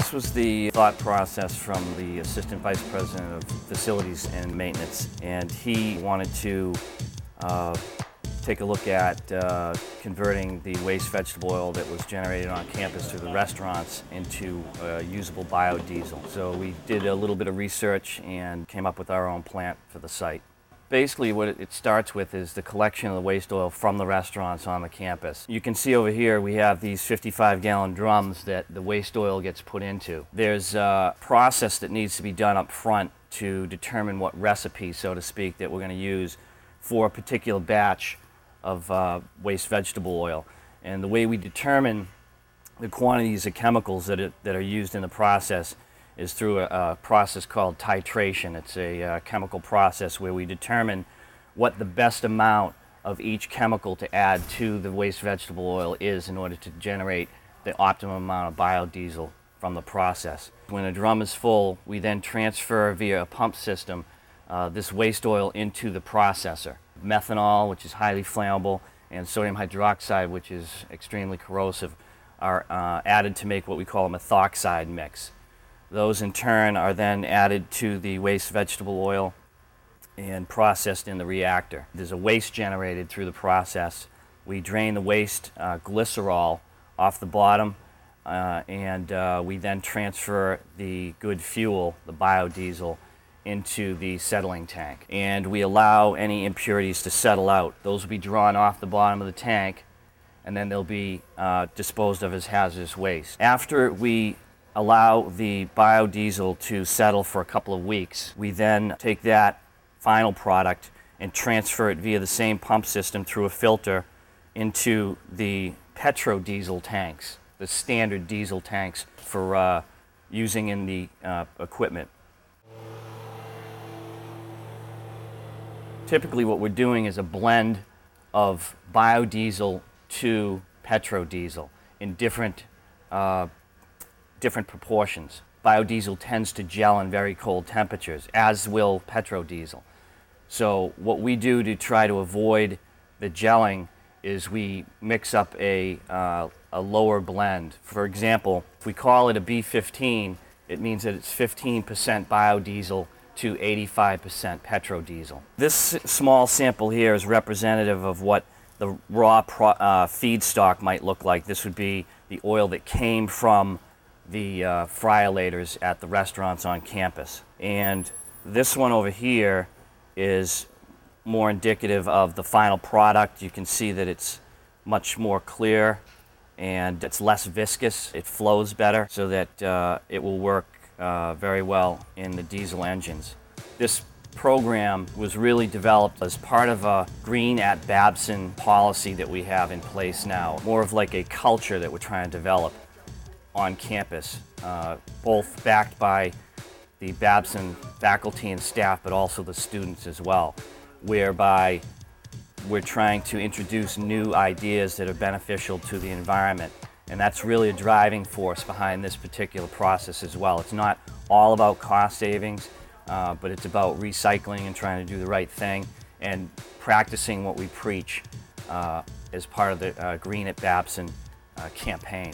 This was the thought process from the Assistant Vice President of Facilities and Maintenance, and he wanted to take a look at converting the waste vegetable oil that was generated on campus through the restaurants into usable biodiesel. So we did a little bit of research and came up with our own plant for the site. Basically what it starts with is the collection of the waste oil from the restaurants on the campus. You can see over here we have these 55-gallon drums that the waste oil gets put into. There's a process that needs to be done up front to determine what recipe, so to speak, that we're going to use for a particular batch of waste vegetable oil. And the way we determine the quantities of chemicals that are used in the process is through a process called titration. It's a chemical process where we determine what the best amount of each chemical to add to the waste vegetable oil is in order to generate the optimum amount of biodiesel from the process. When a drum is full, we then transfer via a pump system this waste oil into the processor. Methanol, which is highly flammable, and sodium hydroxide, which is extremely corrosive, are added to make what we call a methoxide mix. Those in turn are then added to the waste vegetable oil and processed in the reactor. There's a waste generated through the process. We drain the waste glycerol off the bottom and we then transfer the good fuel, the biodiesel, into the settling tank. And we allow any impurities to settle out. Those will be drawn off the bottom of the tank and then they'll be disposed of as hazardous waste. After we allow the biodiesel to settle for a couple of weeks, we then take that final product and transfer it via the same pump system through a filter into the petrodiesel tanks, the standard diesel tanks for using in the equipment. Typically what we're doing is a blend of biodiesel to petrodiesel in different proportions. Biodiesel tends to gel in very cold temperatures, as will petrodiesel. So what we do to try to avoid the gelling is we mix up a lower blend. For example, if we call it a B15, it means that it's 15% biodiesel to 85% petrodiesel. This small sample here is representative of what the raw feedstock might look like. This would be the oil that came from the friolators at the restaurants on campus. And this one over here is more indicative of the final product. You can see that it's much more clear and it's less viscous. It flows better so that it will work very well in the diesel engines. This program was really developed as part of a Green at Babson policy that we have in place now, more of like a culture that we're trying to develop on campus, both backed by the Babson faculty and staff, but also the students as well, whereby we're trying to introduce new ideas that are beneficial to the environment. And that's really a driving force behind this particular process as well. It's not all about cost savings, but it's about recycling and trying to do the right thing and practicing what we preach as part of the Green at Babson campaign.